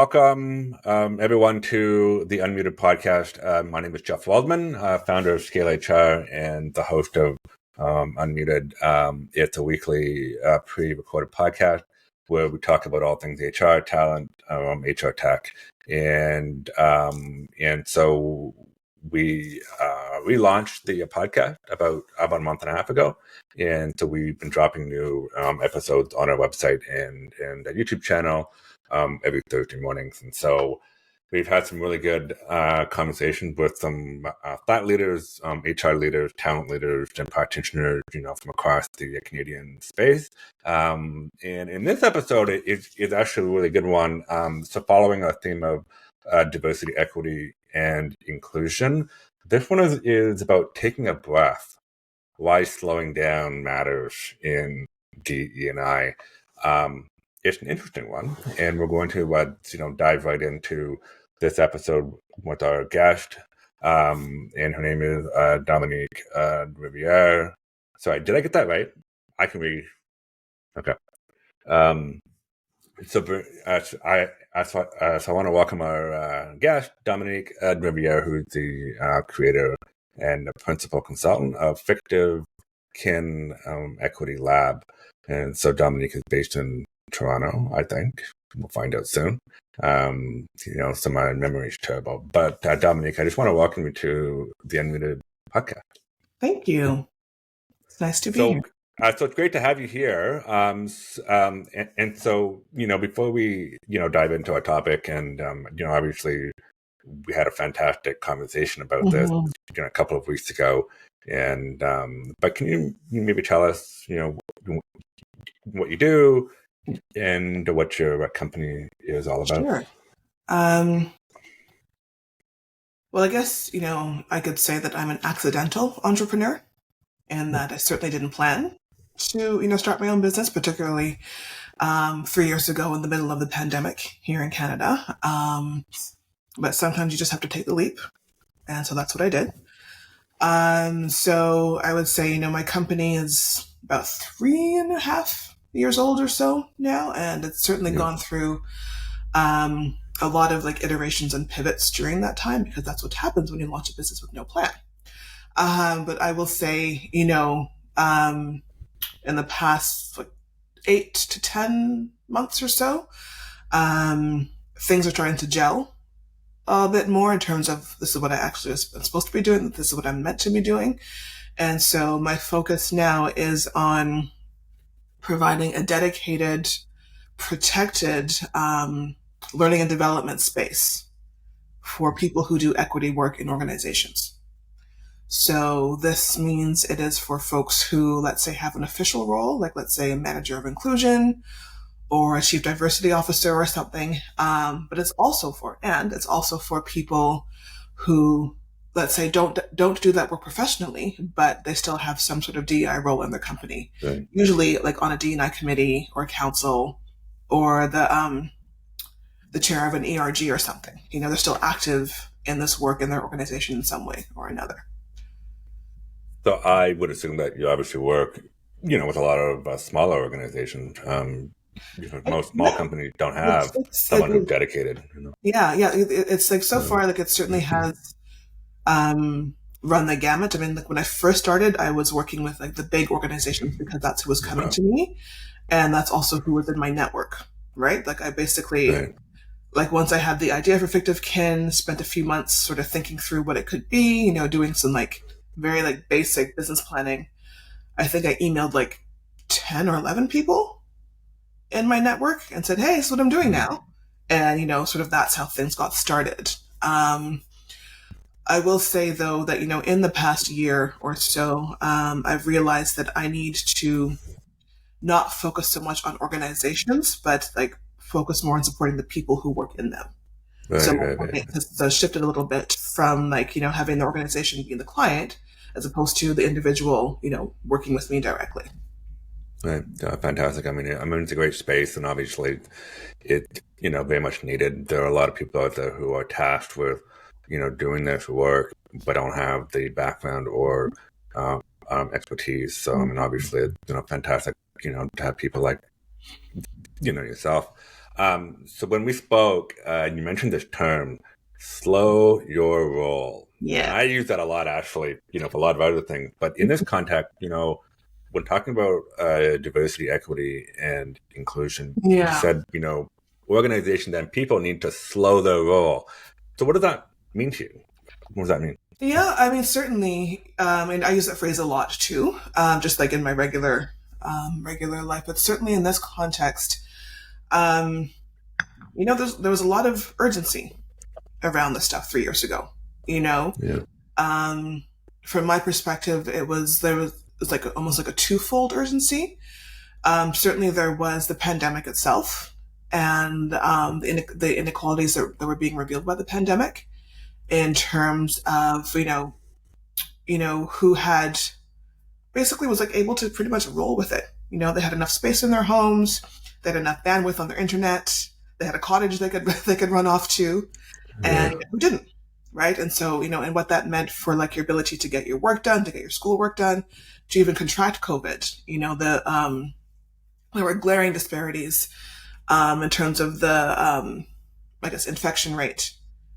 welcome everyone to the Unmuted podcast. My name is Jeff Waldman, founder of Scale HR and the host of Unmuted. It's a weekly pre-recorded podcast where we talk about all things HR, talent, HR tech, and so we relaunched the podcast about a month and a half ago, and so we've been dropping new episodes on our website and a YouTube channel every Thursday mornings. And so we've had some really good conversations with some thought leaders, HR leaders, talent leaders, and practitioners, from across the Canadian space. And in this episode, it's actually a really good one. So following our theme of diversity, equity, and inclusion, this one is about taking a breath. Why slowing down matters in DE&I. It's an interesting one, and we're going to dive right into this episode with our guest, and her name is Dominique Riviere. Sorry, did I get that right? I can read. Okay. So I want to welcome our guest, Dominique Riviere, who's the creator and the principal consultant of Fictive Kin Equity Lab. And so Dominique is based in Toronto, I think. We'll find out soon. Some of my memory is terrible. But Dominique, I just want to welcome you to the Unmuted podcast. Thank you. It's nice to be here. So it's great to have you here. And so, before we, dive into our topic, and, obviously we had a fantastic conversation about this, a couple of weeks ago. And, but can you maybe tell us, what you do and what your company is all about? Sure. Well, I guess, I could say that I'm an accidental entrepreneur, and that I certainly didn't plan to, start my own business, particularly 3 years ago in the middle of the pandemic here in Canada. But sometimes you just have to take the leap. And so that's what I did. So I would say, my company is about 3.5 years old or so now. And it's certainly gone through a lot of iterations and pivots during that time, because that's what happens when you launch a business with no plan. But I will say, in the past 8 to 10 months or so, things are starting to gel a bit more in terms of this is what I actually was supposed to be doing, this is what I'm meant to be doing. And so my focus now is on providing a dedicated, protected learning and development space for people who do equity work in organizations. So this means it is for folks who, let's say, have an official role, like let's say a manager of inclusion or a chief diversity officer or something. But it's also for people who, let's say, don't do that work professionally, but they still have some sort of DEI role in their company. Right. Usually on a DEI committee or council or the chair of an ERG or something. They're still active in this work in their organization in some way or another. So I would assume that you obviously work, with a lot of smaller organizations. Most small companies don't have someone who's dedicated. Yeah. It's so far, it certainly has run the gamut. I mean, when I first started, I was working with the big organizations because that's who was coming to me, and that's also who was in my network, right? I basically, once I had the idea for Fictive Kin, spent a few months sort of thinking through what it could be, doing some very basic business planning. I think I emailed 10 or 11 people in my network and said, hey, this is what I'm doing now. And, sort of that's how things got started. I will say, though, that, in the past year or so, I've realized that I need to not focus so much on organizations, but focus more on supporting the people who work in them. So shifted a little bit from having the organization being the client as opposed to the individual, working with me directly. Right. Fantastic. I mean, it's a great space, and obviously it, very much needed. There are a lot of people out there who are tasked with, doing this work, but don't have the background or expertise. So, I mean, obviously, it's, fantastic, to have people like, yourself. So when we spoke, you mentioned this term, slow your roll. And Yeah. I use that a lot, actually, for a lot of other things. But in this context, when talking about diversity, equity, and inclusion, you Yeah. said, organizations and people need to slow their roll. So what does that mean to you? What does that mean? Yeah, I mean, certainly, and I use that phrase a lot too, just like in my regular life, but certainly in this context, um, there was a lot of urgency around this stuff 3 years ago. You know, Yeah. um, from my perspective, it was like almost like a twofold urgency. Certainly, there was the pandemic itself and the inequalities that were being revealed by the pandemic in terms of who had basically was like able to pretty much roll with it. They had enough space in their homes, they had enough bandwidth on their internet, they had a cottage they could they could run off to, Yeah. and who didn't, right? And so and what that meant for like your ability to get your work done, to get your schoolwork done, to even contract COVID. There were glaring disparities in terms of the I guess infection rate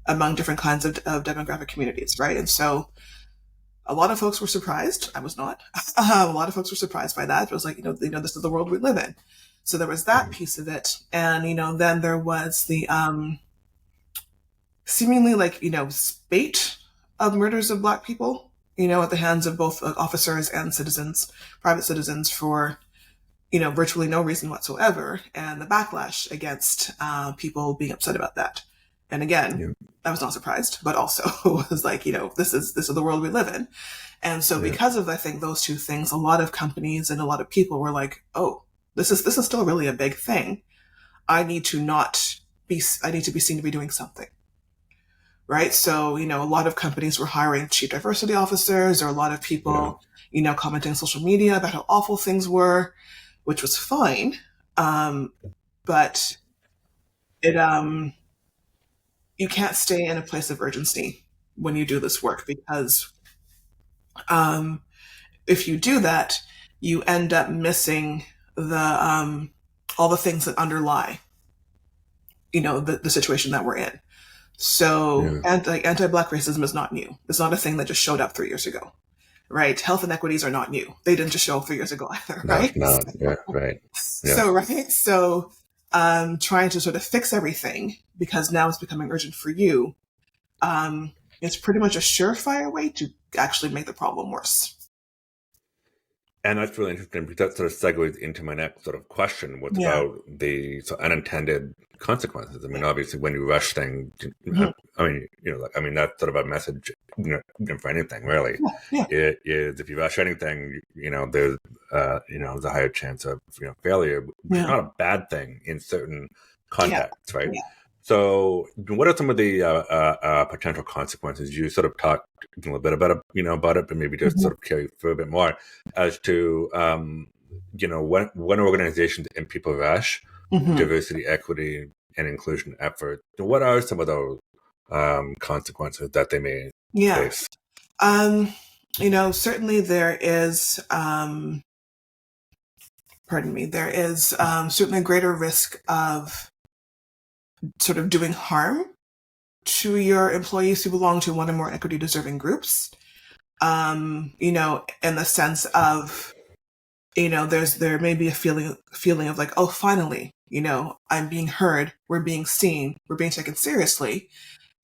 among different kinds of demographic communities, right? And so a lot of folks were surprised. I was not. A lot of folks were surprised by that. It was like, this is the world we live in. So there was that piece of it. And, then there was the seemingly like, spate of murders of Black people, at the hands of both officers and citizens, private citizens for, virtually no reason whatsoever. And the backlash against people being upset about that. And again, Yeah. I was not surprised, but also was like, this is the world we live in. And so Yeah. because of, I think, those two things, a lot of companies and a lot of people were like, oh, this is still really a big thing. I need to be seen to be doing something. Right. So, a lot of companies were hiring chief diversity officers, or a lot of people, commenting on social media about how awful things were, which was fine. But it, you can't stay in a place of urgency when you do this work, because if you do that, you end up missing the all the things that underlie the situation that we're in. So anti-Black racism is not new. It's not a thing that just showed up 3 years ago, right? Health inequities are not new. They didn't just show up 3 years ago either, right? No, yeah, right. Yeah. So trying to sort of fix everything because now it's becoming urgent for you, it's pretty much a surefire way to actually make the problem worse. And that's really interesting because that sort of segues into my next sort of question, what's about the unintended consequences. I mean, obviously, when you rush things, that's sort of a message, for anything really. Yeah. It is, if you rush anything, there's a higher chance of failure. Which is not a bad thing in certain contexts, right? Yeah. So, what are some of the potential consequences? You sort of talked a little bit about it, but maybe just sort of carry through a bit more as to when organizations and people rush diversity, equity, and inclusion efforts. What are some of those consequences that they may face? Certainly there is. There is certainly a greater risk of sort of doing harm to your employees who belong to one or more equity deserving groups. In the sense of, there may be a feeling of like, oh, finally, I'm being heard, we're being seen, we're being taken seriously.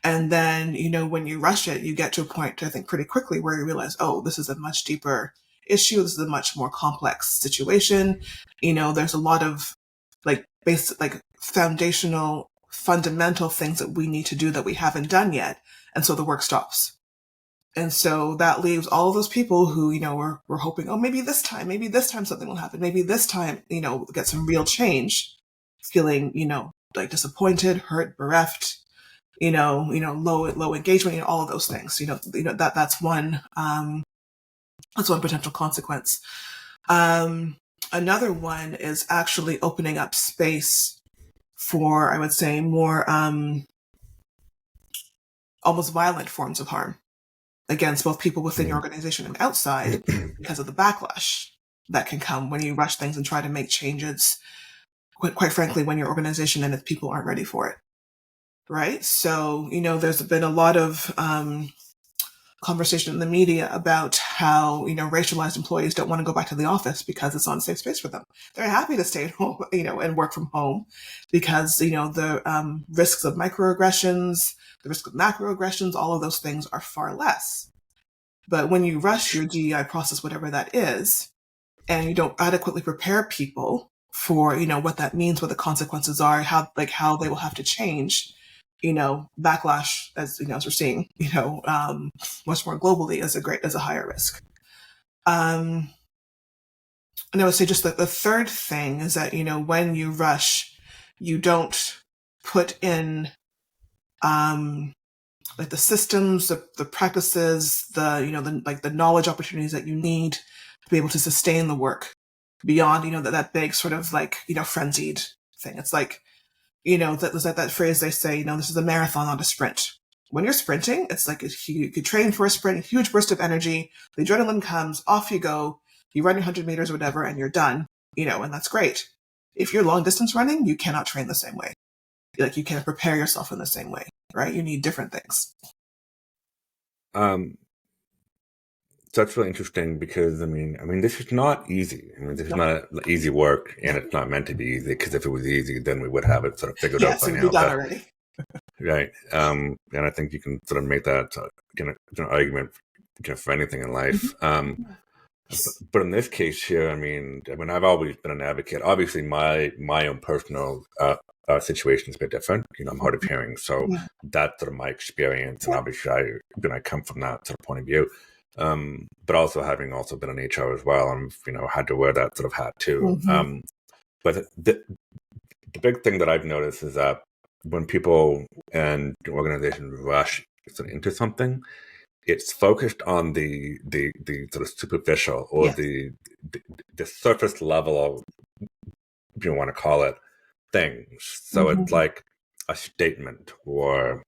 And then, when you rush it, you get to a point, I think, pretty quickly where you realize, oh, this is a much deeper issue. This is a much more complex situation. There's a lot of like basic, like fundamental things that we need to do that we haven't done yet. And so the work stops. And so that leaves all of those people who, were hoping, oh, maybe this time something will happen. Maybe this time, we'll get some real change, feeling, like disappointed, hurt, bereft, low engagement, all of those things. That's one potential consequence. Another one is actually opening up space for, I would say, more almost violent forms of harm against both people within your organization and outside because of the backlash that can come when you rush things and try to make changes quite frankly, when your organization and its people aren't ready for it. Right. So, there's been a lot of conversation in the media about how, racialized employees don't want to go back to the office because it's not a safe space for them. They're happy to stay at home, and work from home because, the risks of microaggressions, the risk of macroaggressions, all of those things are far less. But when you rush your DEI process, whatever that is, and you don't adequately prepare people for, what that means, what the consequences are, how they will have to change, backlash, as we're seeing, much more globally, as a higher risk. And I would say just that the third thing is that, when you rush, you don't put in, the systems, the practices, the knowledge opportunities that you need to be able to sustain the work beyond, that big sort of frenzied thing. It's like, that phrase they say, this is a marathon, not a sprint. When you're sprinting, it's like you could train for a sprint, a huge burst of energy, the adrenaline comes, off you go, you run your 100 meters or whatever, and you're done, and that's great. If you're long distance running, you cannot train the same way. You can't prepare yourself in the same way, right? You need different things. That's really interesting because I mean, this is not easy. This is not easy work, and it's not meant to be easy. Because if it was easy, then we would have it sort of figured out by now. Yes, it would be done already. Right, and I think you can sort of make that an argument, for anything in life. Mm-hmm. But in this case here, I've always been an advocate. Obviously, my own personal situation is a bit different. I'm hard of hearing, so that's sort of my experience, and obviously I come from that sort of point of view. But also having been in HR as well, and had to wear that sort of hat too. Mm-hmm. But the big thing that I've noticed is that when people and organizations rush into something, it's focused on the sort of superficial or the surface level of, if you want to call it, things. So Mm-hmm. it's like a statement, or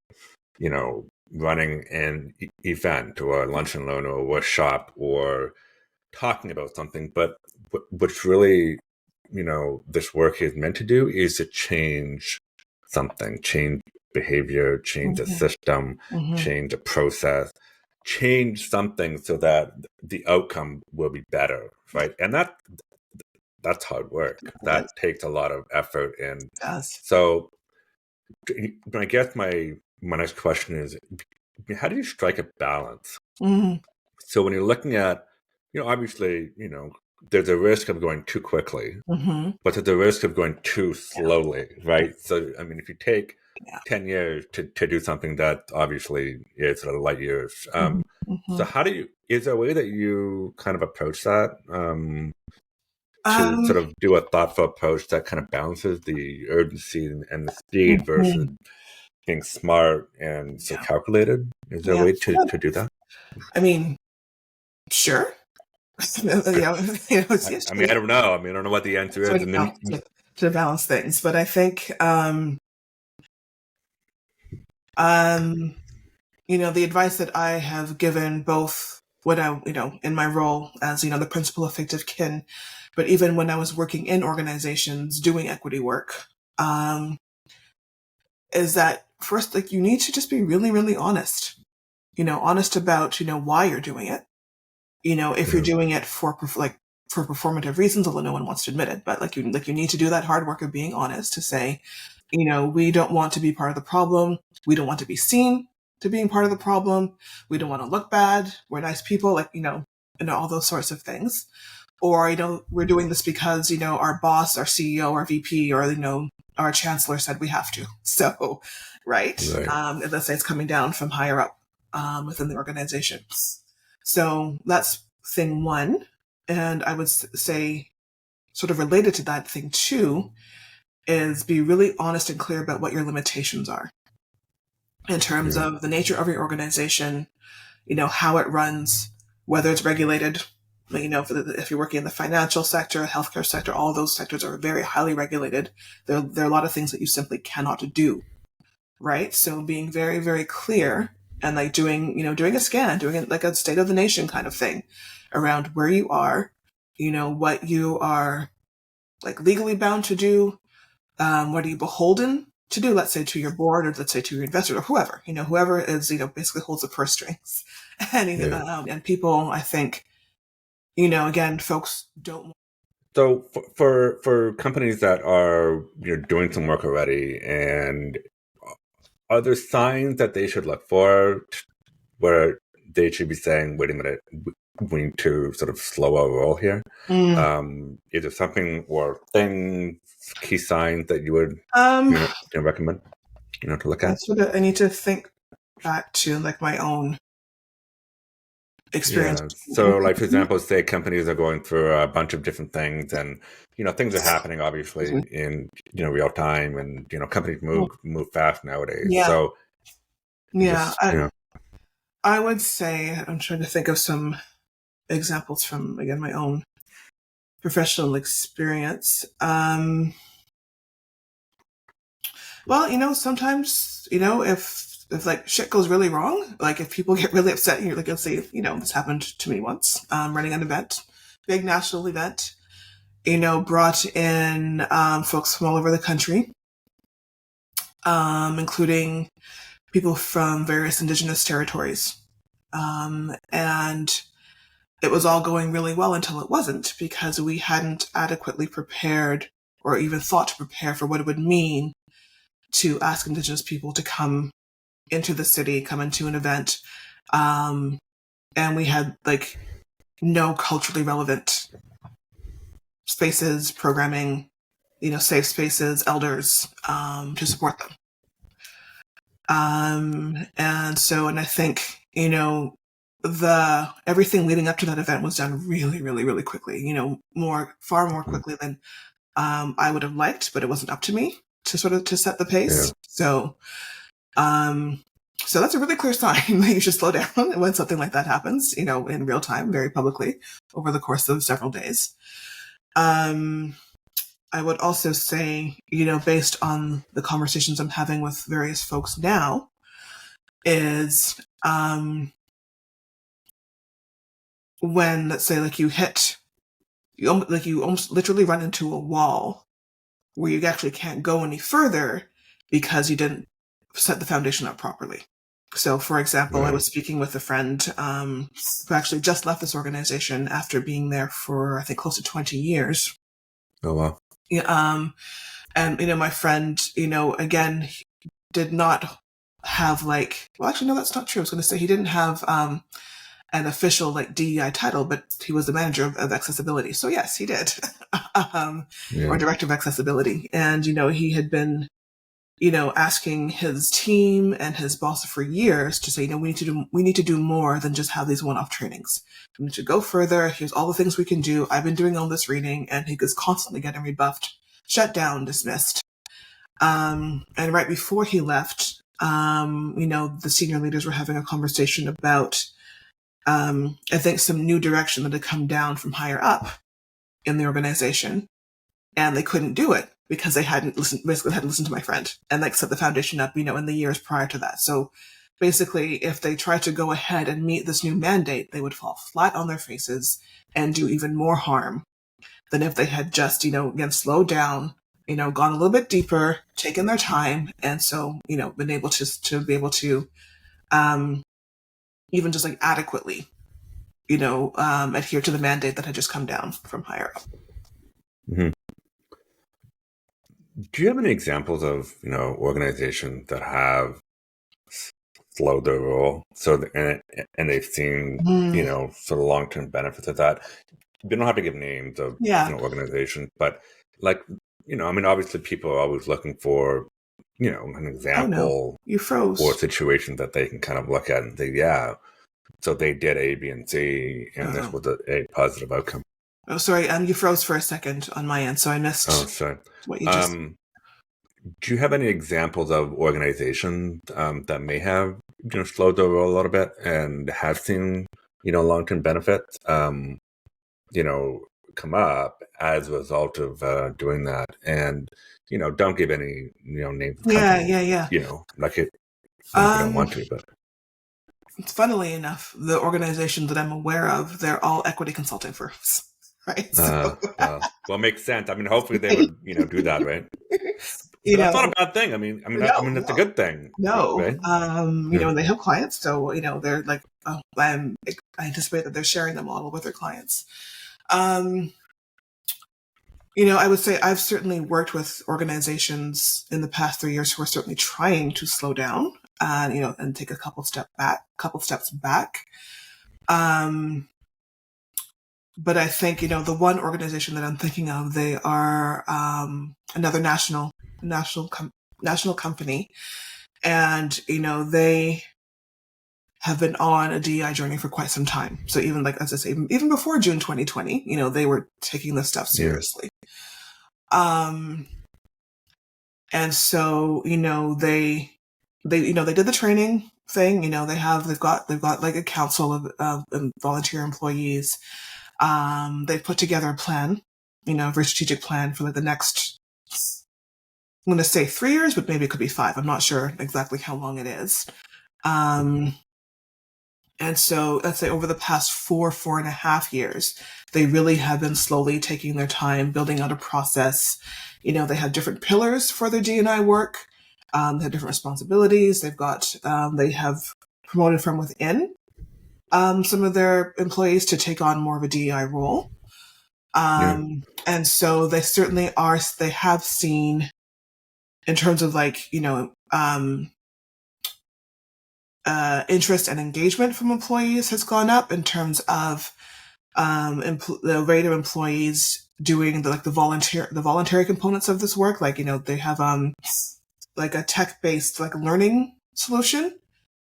running an event or a lunch and learn or a workshop or talking about something. But what's really, this work is meant to do is to change something, change behavior, change a system, change a process, change something so that the outcome will be better, right? And that's hard work. That takes a lot of effort. And so I guess my next question is, how do you strike a balance? Mm-hmm. So when you're looking at, obviously, there's a risk of going too quickly, but there's a risk of going too slowly, right? So, if you take 10 years to do something that obviously is sort of light years. So is there a way that you kind of approach that to sort of do a thoughtful approach that kind of balances the urgency and the speed versus being smart and so calculated? Is there a way to do that? Sure. I don't know. I don't know what the answer is. To balance things, but I think, the advice that I have given both when I, in my role as, the principal of fictive kin, but even when I was working in organizations doing equity work, is that first, you need to just be really, really honest, honest about, why you're doing it. If you're doing it for performative reasons, although no one wants to admit it, but you need to do that hard work of being honest to say, we don't want to be part of the problem. We don't want to be seen to being part of the problem. We don't want to look bad. We're nice people, all those sorts of things. Or, we're doing this because, our boss, our CEO, our VP, or, our chancellor said we have to. So, right. Let's say it's coming down from higher up within the organization. So that's thing one. And I would say, sort of related to that, thing two is be really honest and clear about what your limitations are in terms of the nature of your organization, how it runs, whether it's regulated. If you're working in the financial sector, healthcare sector, all of those sectors are very highly regulated. There are a lot of things that you simply cannot do, right? So being very, very clear and doing a scan, doing it like a state of the nation kind of thing around where you are, what you are legally bound to do, what are you beholden to do? Let's say to your board, or let's say to your investor, or whoever, whoever is, basically holds the purse strings. And people, I think, again, folks don't. So for companies that are doing some work already, and are there signs that they should look for where they should be saying, "Wait a minute, we need to sort of slow our roll here"? Is there something or things, key signs that you would recommend to look at? I need to think back to like my own experience. Yeah. So, like, for example, say companies are going through a bunch of different things, and things are happening obviously in real time, and companies move fast nowadays. Yeah. So yeah, I would say, I'm trying to think of some examples from, again, my own professional experience. Well, sometimes, if like shit goes really wrong, like if people get really upset, and you're like, let's say, this happened to me once, running an event, big national event, brought in folks from all over the country, including people from various indigenous territories. And it was all going really well until it wasn't, because we hadn't adequately prepared or even thought to prepare for what it would mean to ask indigenous people to come into the city, come into an event. And we had like no culturally relevant spaces, programming, safe spaces, elders, to support them. And I think, everything leading up to that event was done really, really, really quickly, far more quickly than I would have liked, but it wasn't up to me to set the pace. Yeah. So that's a really clear sign that you should slow down when something like that happens, in real time, very publicly, over the course of several days. I would also say, based on the conversations I'm having with various folks now, is when, let's say, like you almost literally run into a wall where you actually can't go any further because you didn't set the foundation up properly. So, for example, I was speaking with a friend who actually just left this organization after being there for, I think, close to 20 years. Oh, wow. Yeah, and, my friend, again, did not have actually, no, that's not true. I was going to say he didn't have an official DEI title, but he was the manager of accessibility. So yes, he did, or director of accessibility. And, he had been, asking his team and his boss for years to say, we need to do more than just have these one-off trainings. We need to go further. Here's all the things we can do. I've been doing all this reading, and he was constantly getting rebuffed, shut down, dismissed. And right before he left, the senior leaders were having a conversation about, I think, some new direction that had come down from higher up in the organization, and they couldn't do it because they hadn't listened to my friend and set the foundation up, in the years prior to that. So basically, if they tried to go ahead and meet this new mandate, they would fall flat on their faces and do even more harm than if they had just, again, slowed down, gone a little bit deeper, taken their time, and so, been able to even just adequately, adhere to the mandate that had just come down from higher up. Mm-hmm. Do you have any examples of, organizations that have slowed their roll and they've seen, sort of long-term benefits of that? We don't have to give names of organizations, but obviously people are always looking for, an example You froze. or a situation that they can kind of look at and say, yeah, so they did A, B, and C, and this was a positive outcome. Oh, sorry. You froze for a second on my end, so I missed. Oh, sorry. What you just. Do you have any examples of organizations that may have slowed their roll a little bit and have seen long-term benefits come up as a result of doing that? And don't give any names. Yeah. Like it. You don't want to, but. Funnily enough, the organizations that I'm aware of, they're all equity consulting firms. right? So, Well, makes sense. I mean, hopefully they would, do that, right? you But that's not know, a bad thing. no, That's a good thing, no. right? And they have clients, so they're like, I anticipate that they're sharing the model with their clients. I would say I've certainly worked with organizations in the past 3 years who are certainly trying to slow down and and take a couple steps back. But I think the one organization that I'm thinking of, they are another national company, and they have been on a DEI journey for quite some time. So even like, as I say, even before June 2020, they were taking this stuff seriously. And so they did the training thing. They've got like a council of volunteer employees. They've put together a plan, a very strategic plan for like the next, I'm going to say 3 years, but maybe it could be 5. I'm not sure exactly how long it is. And so let's say over the past 4.5 years, they really have been slowly taking their time, building out a process. They have different pillars for their D&I work. They have different responsibilities. They have promoted from within some of their employees to take on more of a DEI role. And so they certainly they have seen, in terms of like, interest and engagement from employees has gone up in terms of the rate of employees doing the voluntary components of this work. Like, they have like a tech-based like learning solution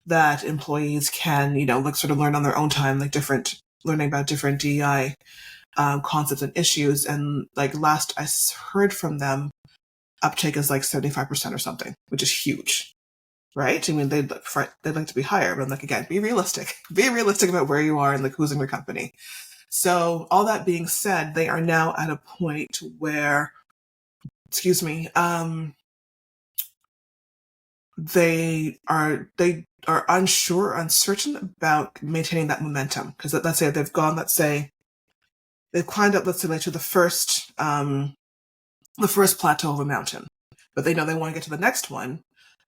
that employees can, like sort of learn on their own time, like learning about different DEI concepts and issues. And like last I heard from them, uptake is like 75% or something, which is huge. Right? I mean, they'd like to be higher, but like, again, be realistic. Be realistic about where you are and like who's in your company. So all that being said, they are now at a point where, they are uncertain about maintaining that momentum. Because let's say they've climbed up, let's say, like, to the first plateau of a mountain, but they know they want to get to the next one.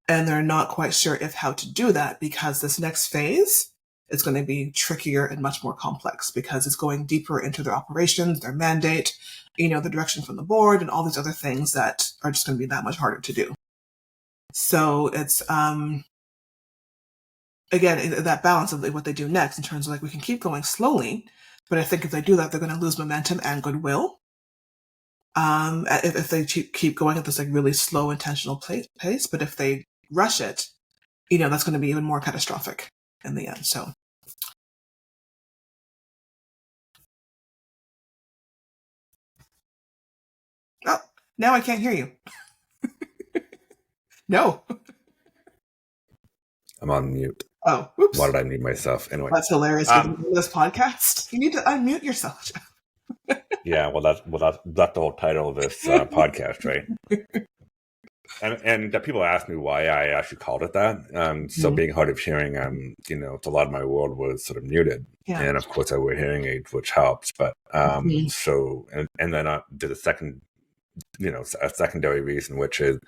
And they're not quite sure how to do that, because this next phase is going to be trickier and much more complex, because it's going deeper into their operations, their mandate, the direction from the board, and all these other things that are just going to be that much harder to do. So it's, again, that balance of what they do next in terms of like, we can keep going slowly, but I think if they do that, they're going to lose momentum and goodwill. If they keep going at this like really slow, intentional pace, but if they rush it, that's going to be even more catastrophic in the end. So, oh, now I can't hear you. No, I'm on mute. Oh, whoops! Why did I mute myself? Anyway, that's hilarious. This podcast, you need to unmute yourself. Yeah, well, that's the whole title of this podcast, right? And people ask me why I actually called it that. So being hard of hearing, a lot of my world was sort of muted, and of course I wear hearing aids, which helps. But so and then I did a secondary reason, which is,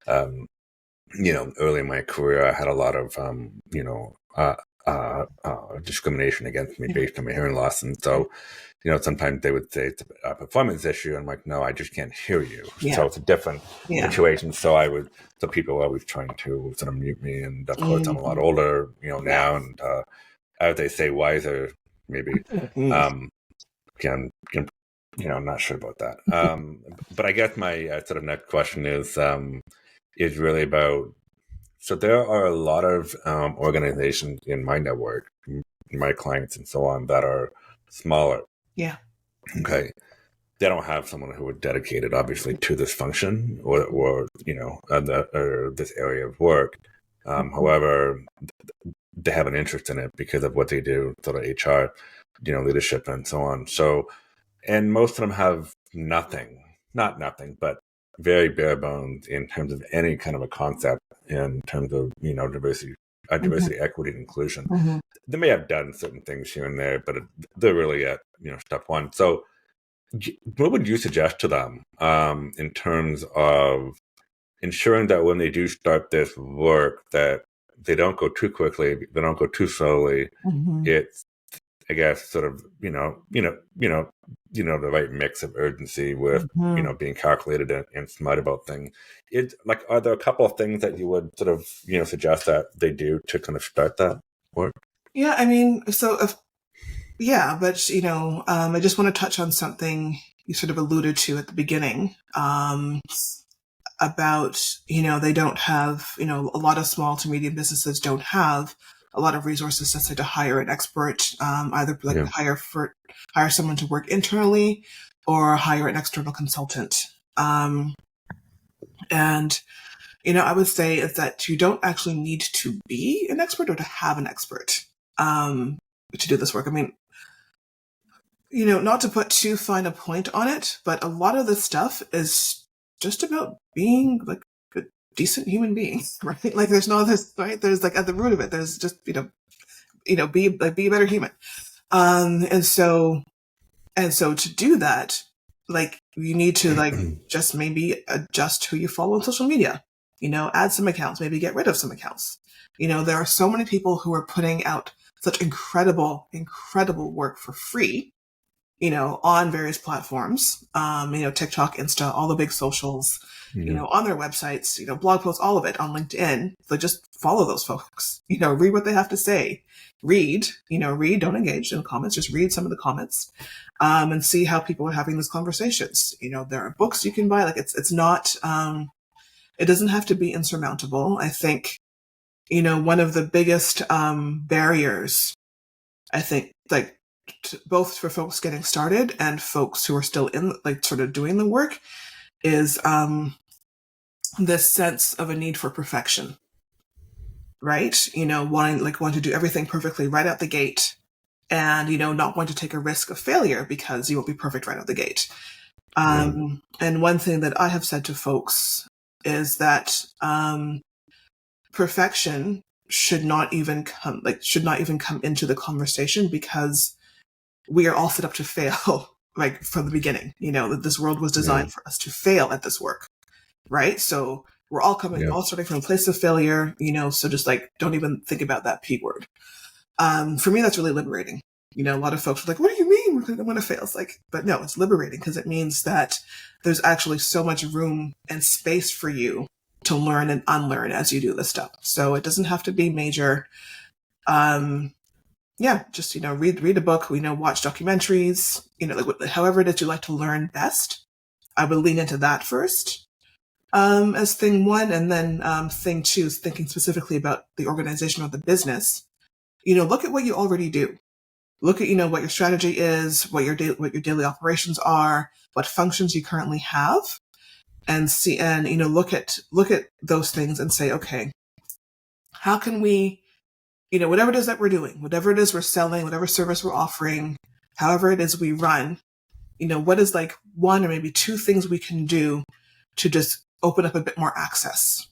early in my career, I had a lot of discrimination against me based on my hearing loss, and so. Sometimes they would say it's a performance issue. I'm like, no, I just can't hear you. Yeah. So it's a different situation. So people are always trying to sort of mute me. And of course, I'm a lot older, now. And as they say, wiser, maybe. Again, I'm not sure about that. But I guess my sort of next question is really about, so there are a lot of organizations in my network, my clients and so on, that are smaller. Yeah. Okay. They don't have someone who is dedicated, obviously, to this function or this area of work. However, they have an interest in it because of what they do, sort of HR, leadership and so on. So, and most of them have not nothing, but very bare bones in terms of any kind of a concept in terms of, diversity, equity, and inclusion. They may have done certain things here and there, but they're really at, step one. So what would you suggest to them in terms of ensuring that when they do start this work, that they don't go too quickly, they don't go too slowly. Mm-hmm. It's, I guess, sort of, the right mix of urgency with, Mm-hmm. being calculated and smart about things. It like, are there a couple of things that you would sort of, suggest that they do to kind of start that work? Yeah, I mean, so yeah, but I just want to touch on something you sort of alluded to at the beginning. About they don't have a lot of small to medium businesses don't have a lot of resources necessary to hire an expert, either like hire someone to work internally or hire an external consultant. And I would say is that you don't actually need to be an expert or to have an expert to do this work. I mean, not to put too fine a point on it, but a lot of this stuff is just about being like a decent human being, right? Like there's no this, right? There's like at the root of it, there's just, be a better human. And so to do that, like you need to like just maybe adjust who you follow on social media, add some accounts, maybe get rid of some accounts. There are so many people who are putting out such incredible work for free, on various platforms, TikTok, Insta, all the big socials, on their websites, blog posts, all of it on LinkedIn. So just follow those folks, read what they have to say, read, don't engage in comments, just read some of the comments, and see how people are having these conversations. There are books you can buy. Like it's not, it doesn't have to be insurmountable. I think, one of the biggest, barriers, I think, like, both for folks getting started and folks who are still in like sort of doing the work is this sense of a need for perfection, right? Wanting to do everything perfectly right out the gate and, not want to take a risk of failure because you won't be perfect right out the gate. And one thing that I have said to folks is that perfection should not even come into the conversation because we are all set up to fail, like from the beginning. This world was designed for us to fail at this work, right? So we're all all starting from a place of failure, so just like, don't even think about that P word. For me, that's really liberating. A lot of folks are like, what do you mean I'm going to fail? It's like, but no, it's liberating because it means that there's actually so much room and space for you to learn and unlearn as you do this stuff. So it doesn't have to be major. Just, read a book, watch documentaries, like however it is you like to learn best. I would lean into that first as thing one. And then thing two is thinking specifically about the organization or the business. Look at what you already do. Look at, what your strategy is, what your daily operations are, what functions you currently have, and see, and, look at those things and say, okay, how can we, whatever it is that we're doing, whatever it is we're selling, whatever service we're offering, however it is we run, what is like one or maybe two things we can do to just open up a bit more access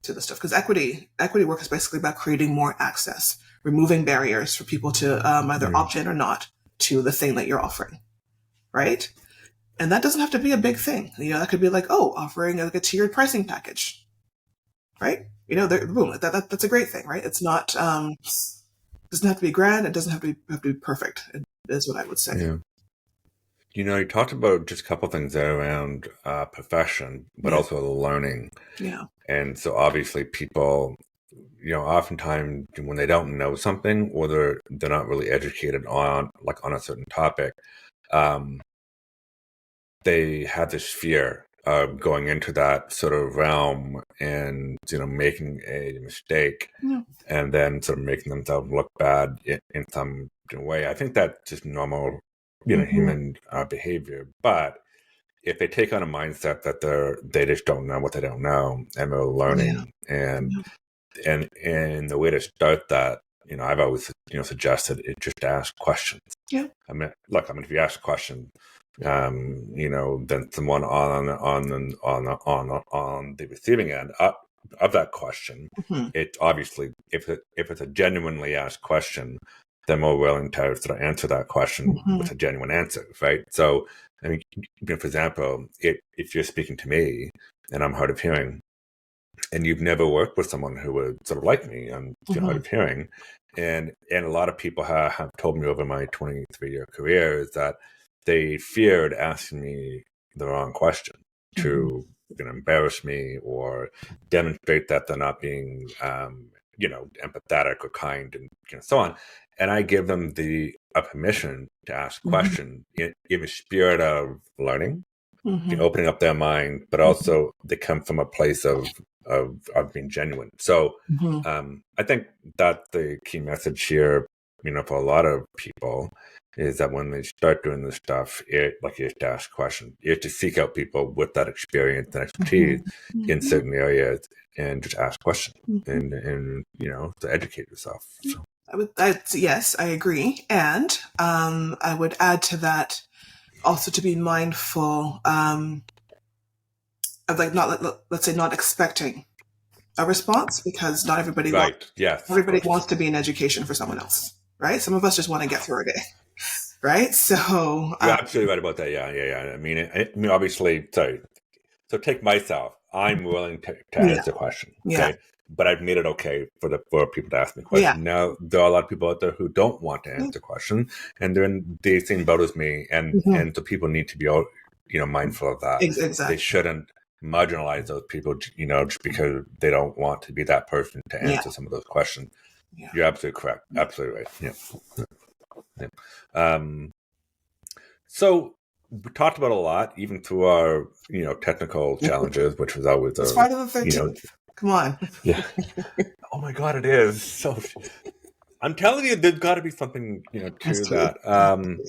to this stuff? Because equity work is basically about creating more access, removing barriers for people to either opt in or not to the thing that you're offering, right? And that doesn't have to be a big thing. That could be like, offering like a tiered pricing package, right? Boom, that's a great thing, right? It's not, doesn't have to be grand. It doesn't have to be perfect. It is what I would say. Yeah. You talked about just a couple of things there around profession, but also learning. Yeah. And so obviously people, oftentimes when they don't know something or they're not really educated on a certain topic, they have this fear of going into that sort of realm and, making a mistake and then sort of making themselves look bad in some way. I think that's just normal, human behavior. But if they take on a mindset that they just don't know what they don't know and they're learning and the way to start that, I've always, suggested it just ask questions. Yeah. I mean, if you ask a question, then someone on the receiving end of that question, it obviously, if it's a genuinely asked question, they're more willing to sort of answer that question with a genuine answer, right? So, I mean, for example, if you're speaking to me and I'm hard of hearing, and you've never worked with someone who was sort of like me, I'm hard of hearing, and a lot of people have told me over my 23-year career is that they feared asking me the wrong question to embarrass me or demonstrate that they're not being empathetic or kind and so on. And I give them the permission to ask questions in a spirit of learning, opening up their mind, but also they come from a place of being genuine. So I think that the key message here, for a lot of people, is that when they start doing this stuff, you have to ask questions. You have to seek out people with that experience and expertise in certain areas and just ask questions and to educate yourself. So. Yes, I agree. And I would add to that also to be mindful of let's say not expecting a response, because not everybody wants to be in education for someone else, right? Some of us just want to get through our day, right? So you're absolutely right about that. Yeah. I mean, obviously, so take myself. I'm willing to answer a question, okay? But I've made it okay for people to ask me questions. Now, there are a lot of people out there who don't want to answer questions, and they're in the same boat as me, and so people need to be mindful of that. Exactly. They shouldn't marginalize those people, just because they don't want to be that person to answer some of those questions. Yeah. You're absolutely correct. Absolutely right. Yeah. So we talked about a lot, even through our, technical challenges, which was always it's Friday the 13th. Come on. Yeah. Oh my God, it is. So I'm telling you, there's got to be something, to that.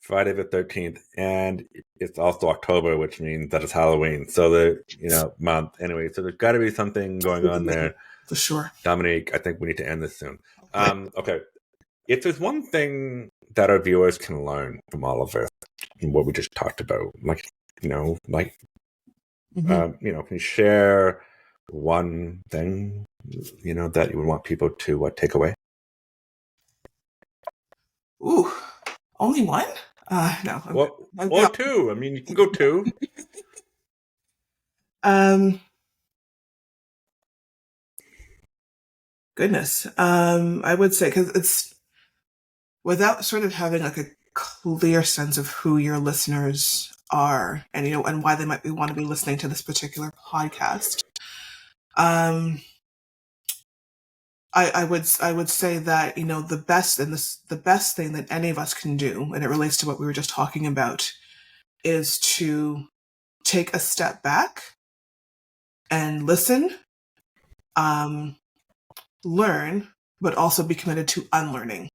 Friday the 13th, and it's also October, which means that it's Halloween. So the month anyway. So there's got to be something going on there for sure. Dominique, I think we need to end this soon. Okay, if there's one thing that our viewers can learn from all of this, what we just talked about, can you share one thing, that you would want people to take away? Ooh, only one? No. Or two. I mean, you can go two. Goodness. I would say, because it's without sort of having a clear sense of who your listeners are and, and why they might want to be listening to this particular podcast. I would say that, the best thing that any of us can do, and it relates to what we were just talking about, is to take a step back and listen, learn, but also be committed to unlearning.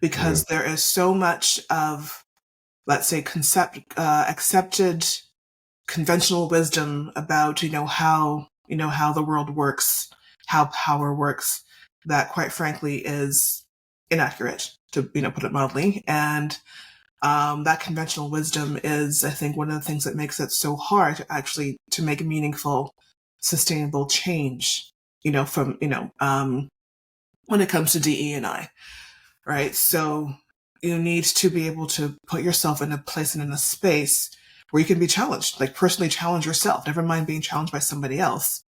Because there is so much of, let's say, accepted conventional wisdom about, how the world works, how power works, that quite frankly is inaccurate, to put it mildly. And that conventional wisdom is, I think, one of the things that makes it so hard to make meaningful, sustainable change, from when it comes to DE&I, right? So you need to be able to put yourself in a place and in a space where you can be challenged, personally challenge yourself, never mind being challenged by somebody else,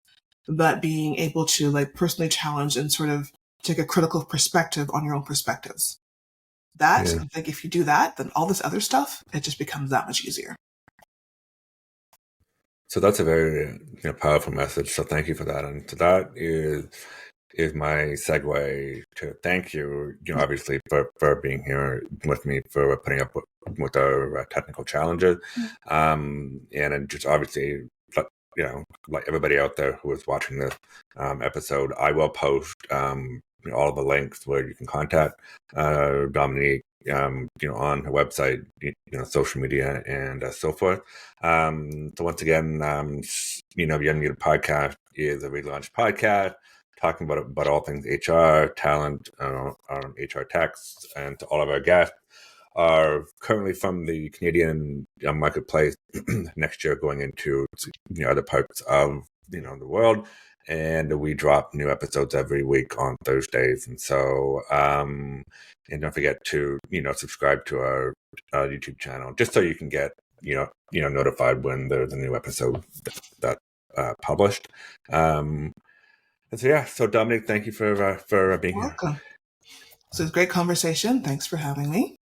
but being able to personally challenge and sort of take a critical perspective on your own perspectives. I think if you do that, then all this other stuff, it just becomes that much easier. So that's a very powerful message. So thank you for that. And so that is my segue to thank you, obviously for being here with me, for putting up with our technical challenges, and just obviously, like everybody out there who is watching this episode, I will post all of the links where you can contact Dominique, on her website, social media, and so forth. So once again, the Unmuted Podcast is a relaunched podcast talking about all things HR, talent, HR techs, and all of our guests are currently from the Canadian marketplace. Next year, going into other parts of the world, and we drop new episodes every week on Thursdays. And so, and don't forget to, subscribe to our YouTube channel, just so you can get, notified when there's a new episode that published. And so Dominique, thank you for being here. Welcome. So it's a great conversation. Thanks for having me.